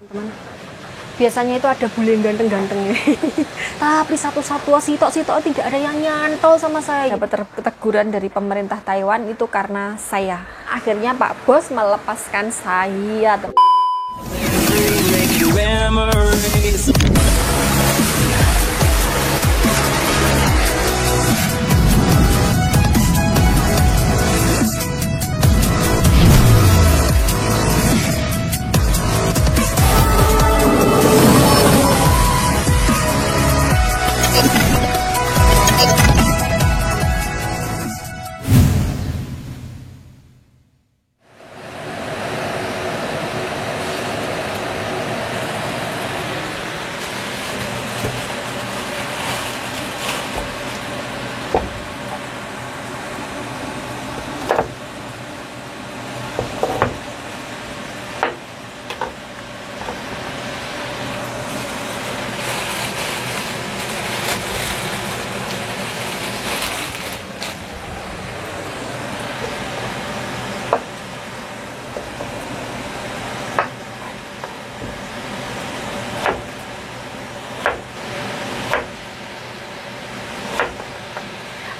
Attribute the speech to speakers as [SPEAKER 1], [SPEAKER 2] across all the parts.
[SPEAKER 1] teman. Biasanya itu ada bule yang ganteng-gantengnya. Tapi satu-satu sitok-sitok tidak ada yang nyantol sama saya. Dapat teguran dari pemerintah Taiwan itu karena saya. Akhirnya Pak Bos melepaskan saya.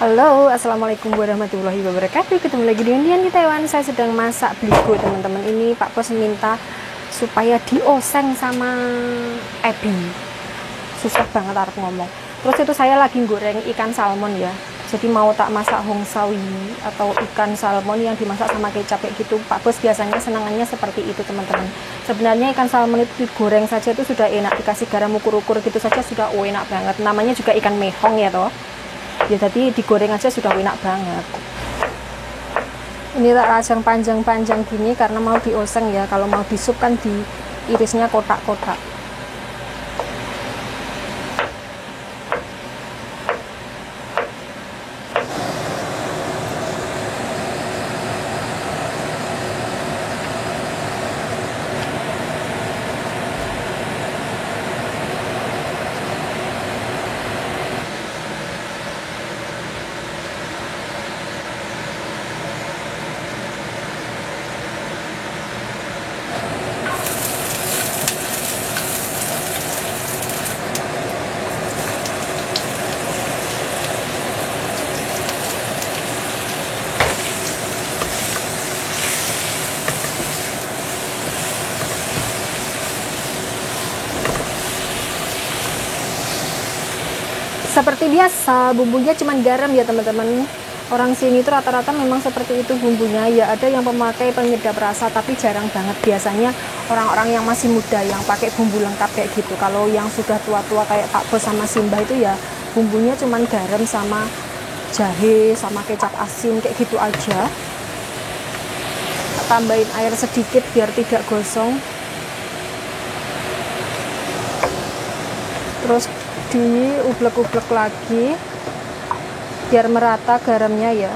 [SPEAKER 1] Halo, assalamualaikum warahmatullahi wabarakatuh. Ketemu lagi dengan Dian di Taiwan. Saya sedang masak beligo, teman-teman. Ini Pak Bos minta supaya dioseng sama ebi. Susah banget harus ngomong. Terus itu saya lagi goreng ikan salmon ya. Jadi mau tak masak hongsawi atau ikan salmon yang dimasak sama kecap kayak gitu. Pak Bos biasanya senangannya seperti itu, teman-teman. Sebenarnya ikan salmon itu digoreng saja itu sudah enak, dikasih garam ukur-ukur gitu saja sudah enak banget. Namanya juga ikan mehong ya toh. Ya tadi digoreng aja sudah enak banget. Ini tak rajang panjang-panjang gini karena mau dioseng ya. Kalau mau disup kan diirisnya kotak-kotak. Seperti biasa, bumbunya cuma garam ya teman-teman. Orang sini itu rata-rata memang seperti itu bumbunya. Ya ada yang memakai penyedap rasa, tapi jarang banget. Biasanya orang-orang yang masih muda yang pakai bumbu lengkap kayak gitu. Kalau yang sudah tua-tua kayak Pak Bos sama Simba itu ya bumbunya cuma garam sama jahe sama kecap asin kayak gitu aja. Tambahin air sedikit biar tidak gosong. Terus diublek-ublek lagi biar merata garamnya ya.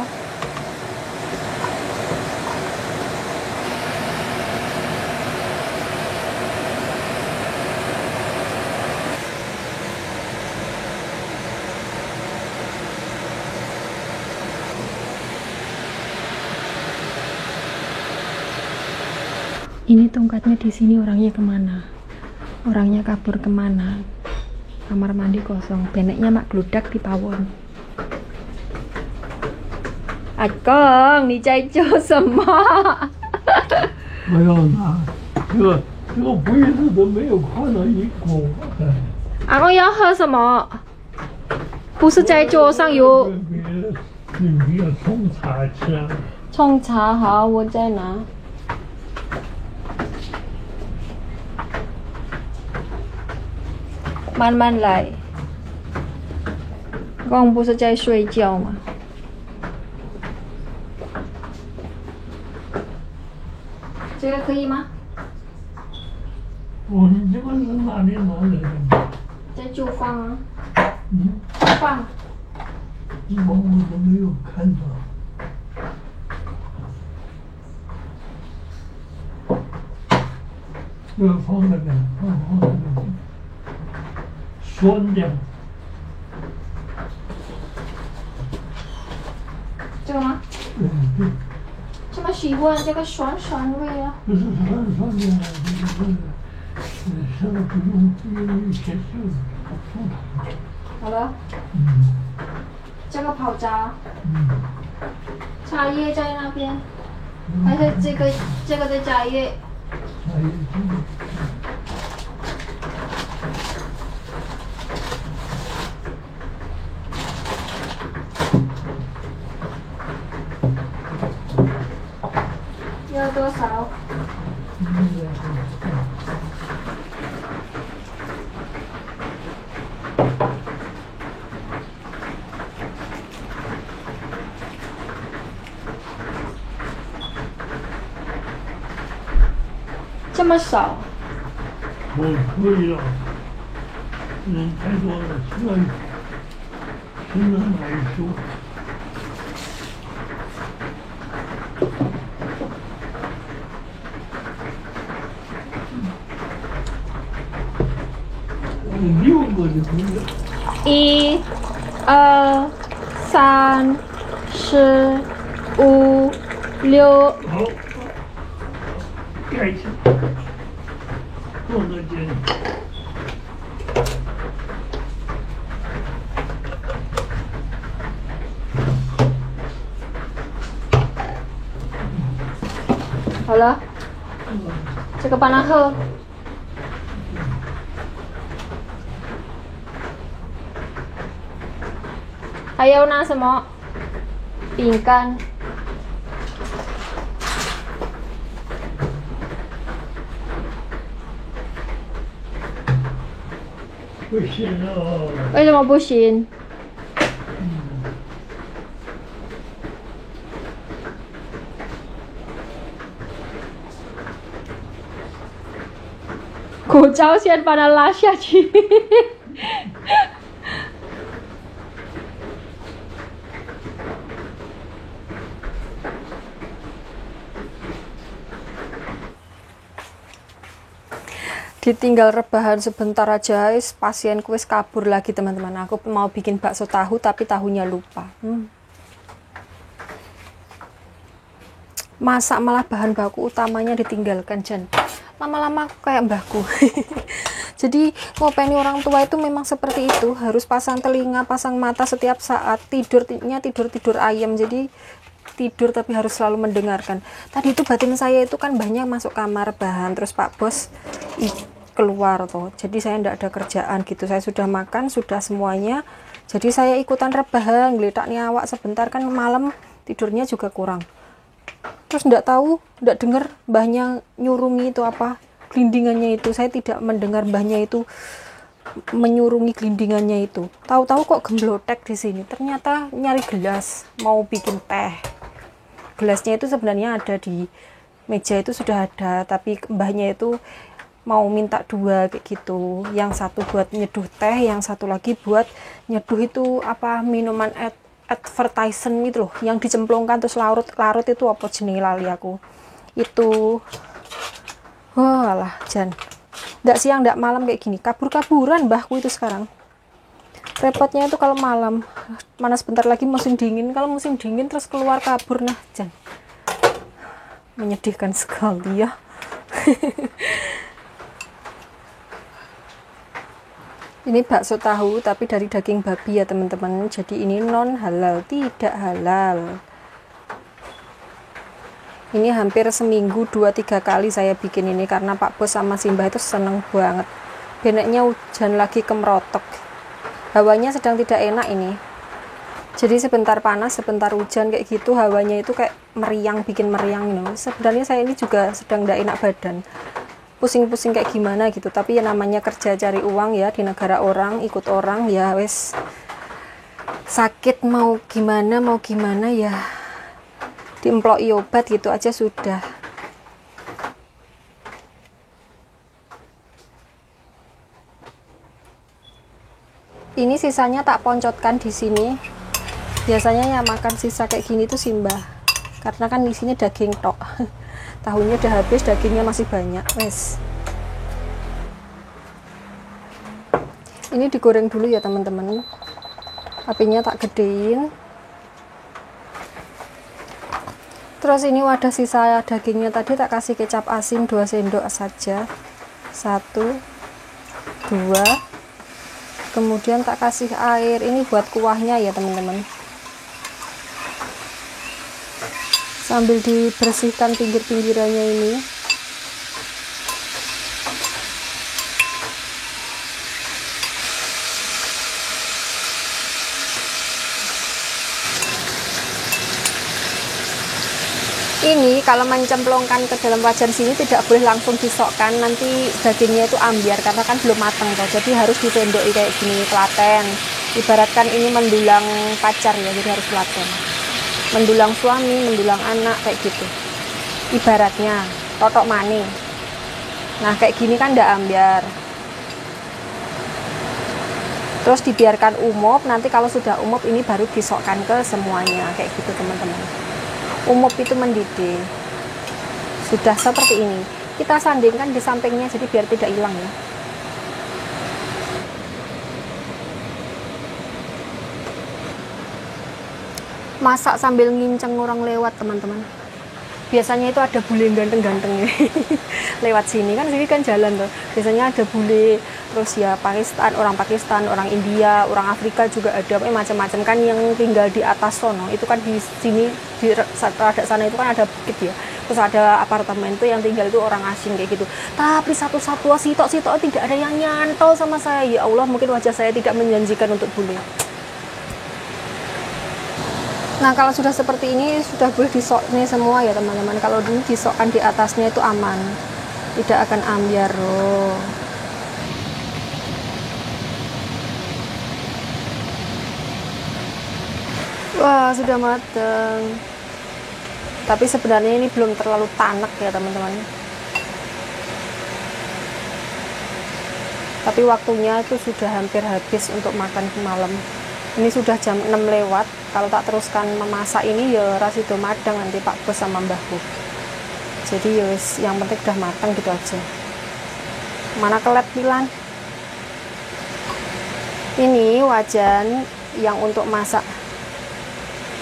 [SPEAKER 1] Ini tongkatnya di sini, orangnya kemana? Orangnya kabur kemana? Kamar mandi kosong, beneknya mak gludak di pawon. Akong, ni cai cho semua.
[SPEAKER 2] 没有拿，这个杯子都没有看到一个。
[SPEAKER 1] 阿公要喝什么？不是在桌上有
[SPEAKER 2] 你要冲茶吃啊？
[SPEAKER 1] 冲茶，好，我再拿。慢慢来。公不是在睡觉吗？这个可以吗？
[SPEAKER 2] 我你这个是哪里拿来的？
[SPEAKER 1] 在就放啊，
[SPEAKER 2] 嗯，
[SPEAKER 1] 放。
[SPEAKER 2] 我都没有看到。这个放那边，放那边，酸的。
[SPEAKER 1] 这个吗？
[SPEAKER 2] 对，
[SPEAKER 1] 这么喜欢这个酸酸味啊？
[SPEAKER 2] 不是酸的，就是现在不用一些就不同。
[SPEAKER 1] 好了，这个泡茶，茶叶在那边，还是这个的茶叶？
[SPEAKER 2] 茶叶
[SPEAKER 1] 要多少？这么少？
[SPEAKER 2] 可以了，人太多了，现在买书。6个就可以了。
[SPEAKER 1] 1、2、3、4、5、6。
[SPEAKER 2] 好，盖起来，放在这里。
[SPEAKER 1] 好了，这个帮他喝。还要拿什么？饼干。
[SPEAKER 2] 不行了。
[SPEAKER 1] 为什么不行？口罩先把它拉下去。Ditinggal rebahan sebentar aja, pasienku wis kabur lagi teman-teman. Aku mau bikin bakso tahu tapi tahunya lupa. Masak malah bahan baku utamanya ditinggalkan, Jan. Lama-lama aku kayak mbahku. Jadi ngopeni orang tua itu memang seperti itu, harus pasang telinga, pasang mata setiap saat. Tidurnya tidur ayam, jadi tidur tapi harus selalu mendengarkan. Tadi itu batin saya itu kan banyak masuk kamar bahan, terus Pak Bos keluar toh, jadi saya tidak ada kerjaan gitu. Saya sudah makan, sudah semuanya, jadi saya ikutan rebahan, geletak nih awak sebentar, kan malam tidurnya juga kurang. Terus tidak tahu, tidak dengar mbahnya nyurungi itu apa, gelindingannya itu. Saya tidak mendengar mbahnya itu menyurungi gelindingannya itu. Tahu-tahu kok gemblotek di sini. Ternyata nyari gelas, mau bikin teh. Gelasnya itu sebenarnya ada di meja itu sudah ada, tapi mbahnya itu mau minta 2 kayak gitu. Yang satu buat nyeduh teh, yang satu lagi buat nyeduh itu apa, minuman advertisement gitu loh, yang dicemplungkan terus larut itu apa jenenge lali aku. Itu walah Jan, ndak siang ndak malam kayak gini, kabur-kaburan mbahku itu sekarang. Repotnya itu kalau malam, mana sebentar lagi musim dingin, kalau musim dingin terus keluar kabur, nah Jan, menyedihkan sekali ya. Ini bakso tahu tapi dari daging babi ya teman-teman, jadi ini non halal, tidak halal. Ini hampir seminggu 2-3 kali saya bikin ini karena Pak Bos sama Simbah itu seneng banget. Beneknya hujan lagi kemerotok, hawanya sedang tidak enak ini, jadi sebentar panas sebentar hujan kayak gitu, hawanya itu kayak meriang, bikin meriang you know. Sebenarnya saya ini juga sedang tidak enak badan, pusing-pusing kayak gimana gitu, tapi ya namanya kerja cari uang ya di negara orang, ikut orang ya wes, sakit mau gimana ya diemploki obat gitu aja sudah. Ini sisanya tak poncotkan di sini. Biasanya yang makan sisa kayak gini tuh Simbah, karena kan isinya daging tok. Tahunya udah habis, dagingnya masih banyak. Wes. Ini digoreng dulu ya teman-teman. Apinya tak gedein. Terus ini wadah sisa dagingnya tadi tak kasih kecap asin 2 sendok saja. 1 2, kemudian tak kasih air. Ini buat kuahnya ya teman-teman, sambil dibersihkan pinggir-pinggirannya ini. Ini kalau mencemplungkan ke dalam wajan sini tidak boleh langsung disokkan, nanti dagingnya itu ambiar karena kan belum matang toh. Jadi harus disendoki kayak gini, telaten. Ibaratkan ini mendulang pacar ya, jadi harus telaten. Mendulang suami, mendulang anak kayak gitu. Ibaratnya totok mani. Nah kayak gini kan ndak ambiar. Terus dibiarkan umup, nanti kalau sudah umup ini baru disokkan ke semuanya kayak gitu teman-teman. Umup itu mendidih, sudah seperti ini. Kita sandingkan di sampingnya jadi biar tidak hilang ya. Masak sambil nginceng orang lewat teman-teman. Biasanya itu ada bule ganteng-gantengnya lewat sini kan jalan tuh. Biasanya ada bule, terus ya Pakistan, orang India, orang Afrika juga ada, macam-macam kan yang tinggal di atas sono. Itu kan di sini di rada sana itu kan ada bukit ya. Terus ada apartemen tuh yang tinggal itu orang asing kayak gitu. Tapi satu-satu sitok tidak ada yang nyantol sama saya. Ya Allah, mungkin wajah saya tidak menjanjikan untuk bule. Nah kalau sudah seperti ini sudah boleh disok nih semua ya teman-teman. Kalau dulu disokkan di atasnya itu aman, tidak akan ambiar loh. Wah sudah mateng, tapi sebenarnya ini belum terlalu tanek ya teman-teman. Tapi waktunya itu sudah hampir habis untuk makan malam. Ini sudah jam 6 lewat. Kalau tak teruskan memasak ini ya rasido madang nanti Pak Bos sama Mbahku. Jadi ya yang penting udah matang gitu aja. Mana kelet pilan. Ini wajan yang untuk masak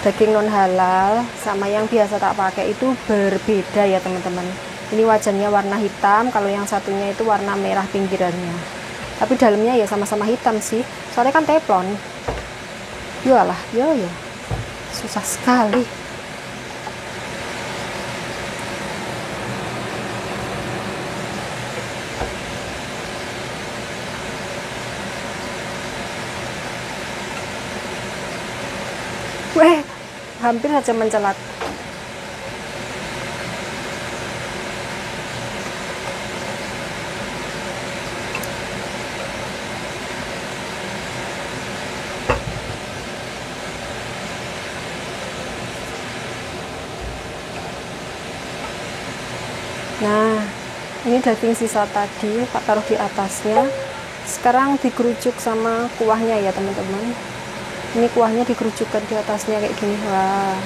[SPEAKER 1] daging non halal sama yang biasa tak pakai itu berbeda ya teman-teman. Ini wajannya warna hitam, kalau yang satunya itu warna merah pinggirannya. Tapi dalamnya ya sama-sama hitam sih. Soalnya kan teflon. Yalah, yo. Susah sekali. Weh, hampir saja mencelat. Nah, ini daging sisa tadi Pak taruh di atasnya. Sekarang dikerucuk sama kuahnya ya teman-teman. Ini kuahnya dikerucukkan di atasnya kayak gini. Wah.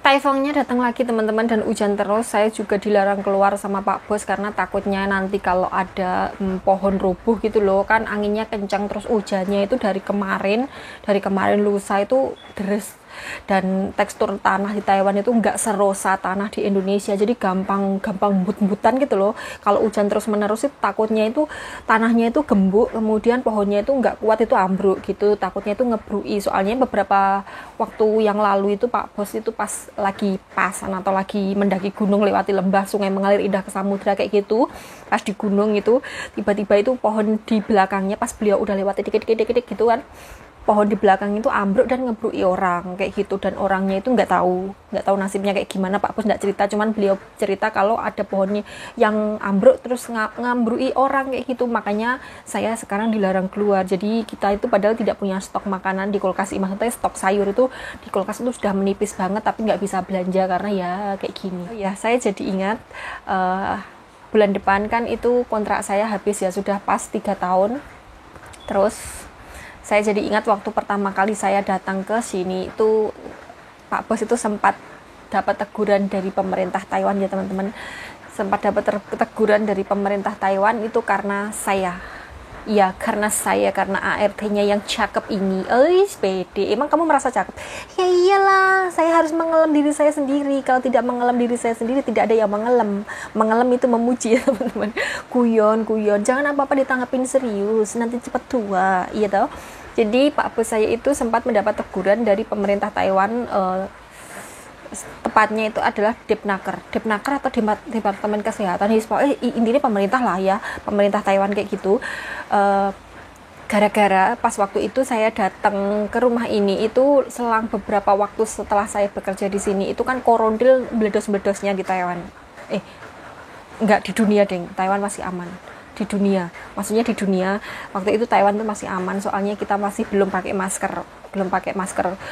[SPEAKER 1] Taifungnya datang lagi teman-teman dan hujan terus. Saya juga dilarang keluar sama Pak Bos karena takutnya nanti kalau ada pohon rubuh gitu loh, kan anginnya kencang, terus hujannya itu dari kemarin lusa itu deres. Dan tekstur tanah di Taiwan itu nggak serosa tanah di Indonesia, jadi gampang but-butan gitu loh. Kalau hujan terus menerus itu takutnya itu tanahnya itu gembuk, kemudian pohonnya itu nggak kuat itu ambruk gitu, takutnya itu ngebrui. Soalnya beberapa waktu yang lalu itu Pak Bos itu pas lagi pasan atau lagi mendaki gunung lewati lembah, sungai mengalir indah ke samudra kayak gitu, pas di gunung itu tiba-tiba itu pohon di belakangnya pas beliau udah lewati dikit-dikit gitu kan, pohon di belakang itu ambruk dan ngebrui orang kayak gitu. Dan orangnya itu nggak tahu nasibnya kayak gimana. Pak Bos nggak cerita, cuman beliau cerita kalau ada pohonnya yang ambruk terus ngambrui orang kayak gitu. Makanya saya sekarang dilarang keluar. Jadi kita itu padahal tidak punya stok makanan di kulkas, maksudnya stok sayur itu di kulkas itu sudah menipis banget, tapi nggak bisa belanja karena ya kayak gini. Ya saya jadi ingat bulan depan kan itu kontrak saya habis ya, sudah pas 3 tahun. Terus saya jadi ingat waktu pertama kali saya datang ke sini itu Pak Bos itu sempat dapat teguran dari pemerintah Taiwan ya teman-teman. Sempat dapat teguran dari pemerintah Taiwan itu karena saya Ya karena ART-nya yang cakep ini. Pede. Emang kamu merasa cakep? Ya iyalah, saya harus mengelam diri saya sendiri. Kalau tidak mengelam diri saya sendiri, tidak ada yang mengelam. Mengelam itu memuji ya teman-teman. Guyon. Jangan apa-apa ditanggapin serius, nanti cepat tua. Iya toh? Jadi Pak Bos saya itu sempat mendapat teguran dari pemerintah Taiwan, tepatnya itu adalah Depnaker atau Departemen Kesehatan, intinya pemerintah lah ya, pemerintah Taiwan kayak gitu. Gara-gara pas waktu itu saya datang ke rumah ini, itu selang beberapa waktu setelah saya bekerja di sini, itu kan korondil meledos-meledosnya di Taiwan. Enggak, di dunia deng, Taiwan masih aman. Di dunia, maksudnya di dunia waktu itu Taiwan tuh masih aman, soalnya kita masih belum pakai masker,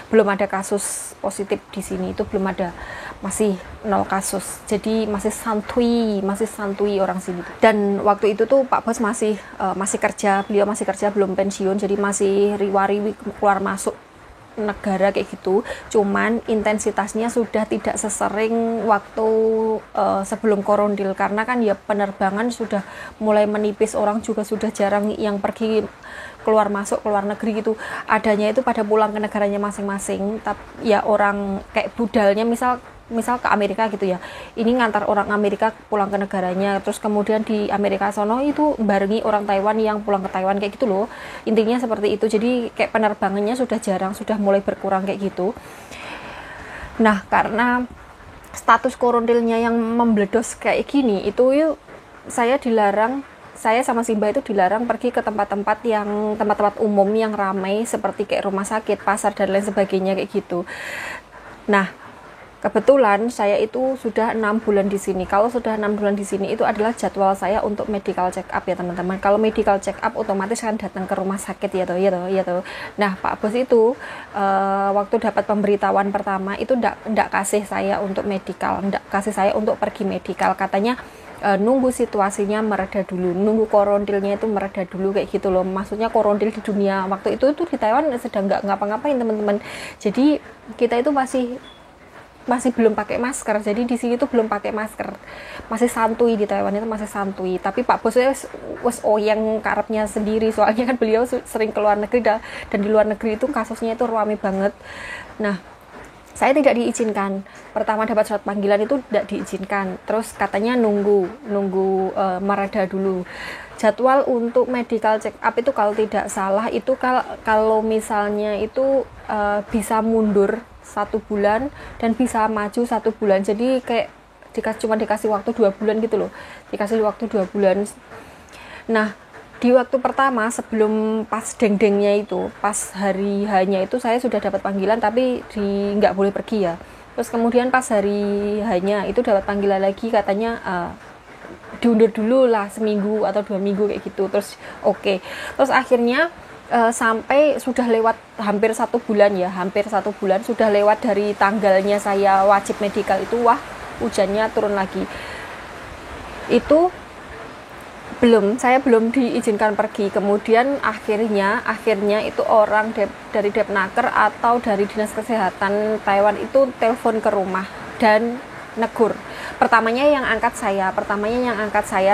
[SPEAKER 1] belum ada kasus positif di sini, itu belum ada, masih 0 kasus, jadi masih santuy orang sini. Dan waktu itu tuh Pak Bos masih kerja, beliau masih kerja, belum pensiun, jadi masih riwari keluar masuk negara kayak gitu, cuman intensitasnya sudah tidak sesering waktu sebelum korondil, karena kan ya penerbangan sudah mulai menipis, orang juga sudah jarang yang pergi keluar masuk keluar negeri gitu, adanya itu pada pulang ke negaranya masing-masing. Tapi ya orang kayak budalnya misal ke Amerika gitu ya, ini ngantar orang Amerika pulang ke negaranya, terus kemudian di Amerika sono itu barengi orang Taiwan yang pulang ke Taiwan kayak gitu loh, intinya seperti itu. Jadi kayak penerbangannya sudah jarang, sudah mulai berkurang kayak gitu. Nah karena status korondilnya yang membledos kayak gini, itu yuk saya sama Simba itu dilarang pergi ke tempat-tempat umum yang ramai seperti kayak rumah sakit, pasar dan lain sebagainya kayak gitu. Nah kebetulan saya itu sudah 6 bulan di sini. Kalau sudah 6 bulan di sini, itu adalah jadwal saya untuk medical check up ya teman-teman. Kalau medical check up otomatis kan datang ke rumah sakit ya toh. Nah Pak Bos itu waktu dapat pemberitahuan pertama itu ndak kasih saya untuk medical, ndak kasih saya untuk pergi medical. Katanya nunggu situasinya mereda dulu, nunggu korondilnya itu mereda dulu kayak gitu loh. Maksudnya korondil di dunia waktu itu di Taiwan sedang nggak ngapa-ngapain teman-teman. Jadi kita itu masih belum pakai masker, jadi di sini tuh belum pakai masker, masih santuy, di Taiwan itu masih santuy. Tapi Pak Bos wes oyeng karepnya sendiri, soalnya kan beliau sering ke luar negeri dan di luar negeri itu kasusnya itu ramai banget. Nah saya tidak diizinkan, pertama dapat surat panggilan itu tidak diizinkan, terus katanya nunggu mereda dulu. Jadwal untuk medical check up itu kalau tidak salah itu kalau misalnya itu bisa mundur 1 bulan dan bisa maju 1 bulan, jadi kayak cuma dikasih waktu 2 bulan gitu loh, dikasih waktu 2 bulan. Nah di waktu pertama sebelum pas deng-dengnya itu, pas hari hanya itu saya sudah dapat panggilan, tapi nggak boleh pergi ya. Terus kemudian pas hari hanya itu dapat panggilan lagi, katanya diundur dulu lah seminggu atau 2 minggu kayak gitu. Terus oke. Terus akhirnya sampai sudah lewat hampir 1 bulan ya, sudah lewat dari tanggalnya saya wajib medical itu, hujannya turun lagi. Itu saya belum diizinkan pergi. Kemudian akhirnya itu orang dari Depnaker atau dari Dinas Kesehatan Taiwan itu telepon ke rumah dan negur. Pertamanya yang angkat saya,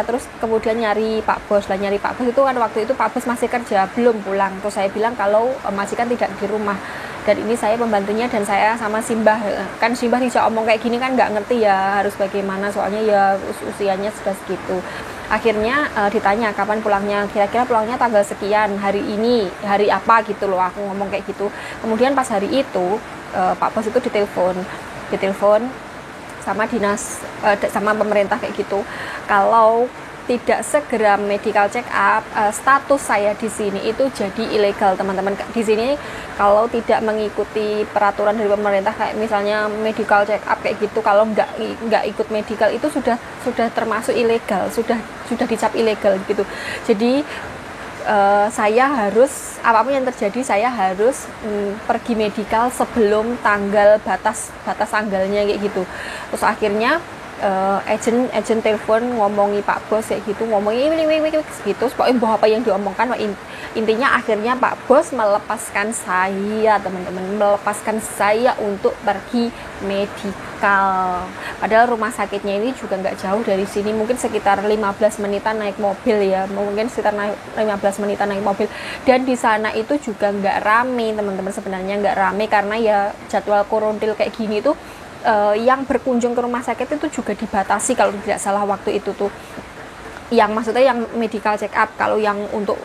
[SPEAKER 1] terus kemudian nyari Pak Bos itu kan waktu itu Pak Bos masih kerja, belum pulang. Terus saya bilang kalau majikan tidak di rumah dan ini saya pembantunya dan saya sama Simbah. Kan Simbah bisa omong kayak gini kan nggak ngerti ya harus bagaimana, soalnya ya usianya sudah segitu. Akhirnya ditanya kapan pulangnya, kira-kira pulangnya tanggal sekian, hari ini, hari apa gitu loh, aku ngomong kayak gitu. Kemudian pas hari itu Pak Bos itu ditelepon sama dinas, sama pemerintah kayak gitu, kalau tidak segera medical check up, status saya di sini itu jadi ilegal teman-teman. Di sini kalau tidak mengikuti peraturan dari pemerintah kayak misalnya medical check up kayak gitu, kalau nggak ikut medical itu sudah termasuk ilegal, sudah dicap ilegal gitu. Jadi saya harus, apapun yang terjadi saya harus pergi medical sebelum batas tanggalnya kayak gitu. Terus akhirnya agent telepon ngomongi Pak Bos kayak gitu, ngomongi ini gitu, pokoknya bahwa apa yang diomongkan. Intinya akhirnya Pak Bos melepaskan saya, teman-teman, melepaskan saya untuk pergi medikal. Padahal rumah sakitnya ini juga nggak jauh dari sini, mungkin sekitar 15 menitan naik mobil ya, mungkin sekitar 15 menitan naik mobil. Dan di sana itu juga nggak rame, teman-teman, sebenarnya nggak rame karena ya jadwal korontil kayak gini tuh yang berkunjung ke rumah sakit itu juga dibatasi kalau tidak salah waktu itu tuh. Yang maksudnya yang medical check up, kalau yang untuk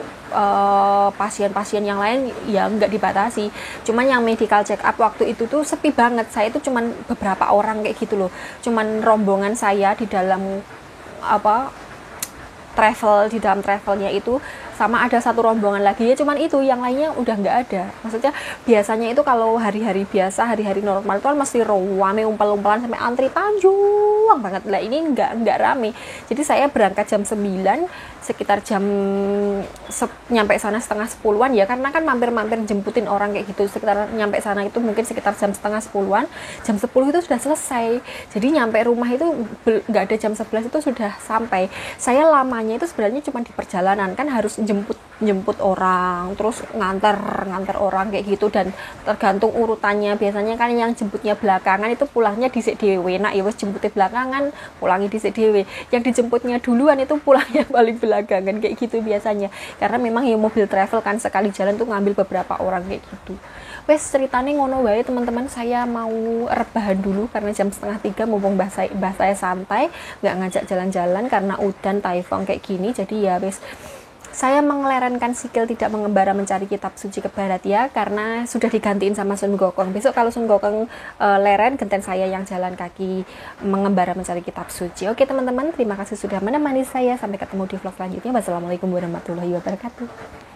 [SPEAKER 1] pasien-pasien yang lain ya nggak dibatasi. Cuman yang medical check up waktu itu tuh sepi banget. Saya itu cuman beberapa orang kayak gitu loh. Cuman rombongan saya di dalam di dalam travelnya itu, sama ada satu rombongan lagi ya, cuman itu, yang lainnya udah nggak ada. Maksudnya biasanya itu kalau hari-hari biasa, hari-hari normal itu kan mesti rame, umpel-umpelan sampai antri panjang banget. Lah ini nggak rame. Jadi saya berangkat jam 9, sekitar jam nyampe sana setengah 10-an ya, karena kan mampir-mampir jemputin orang kayak gitu. Sekitar nyampe sana itu mungkin sekitar jam setengah 10-an, jam 10 itu sudah selesai. Jadi nyampe rumah itu nggak ada jam 11 itu sudah sampai. Saya lamanya itu sebenarnya cuma di perjalanan, kan harus jemput orang, terus nganter orang kayak gitu, dan tergantung urutannya. Biasanya kan yang jemputnya belakangan itu pulangnya dhisik dhewe, nak ya wis jemputnya belakangan, pulangi dhisik dhewe. Yang dijemputnya duluan itu pulangnya paling belakangan kayak gitu biasanya. Karena memang ya mobil travel kan, sekali jalan tuh ngambil beberapa orang kayak gitu. Wes ceritanya ngono wae, teman-teman. Saya mau rebahan dulu karena jam 2:30, mumpung mbah saya santai, nggak ngajak jalan-jalan karena udan taifong kayak gini. Jadi ya wes, saya mengelerankan sikil tidak mengembara mencari kitab suci ke barat ya, karena sudah digantiin sama Sun Gokong. Besok kalau Sun Gokong leren, genten saya yang jalan kaki mengembara mencari kitab suci. Oke teman-teman, terima kasih sudah menemani saya. Sampai ketemu di vlog selanjutnya. Wassalamualaikum warahmatullahi wabarakatuh.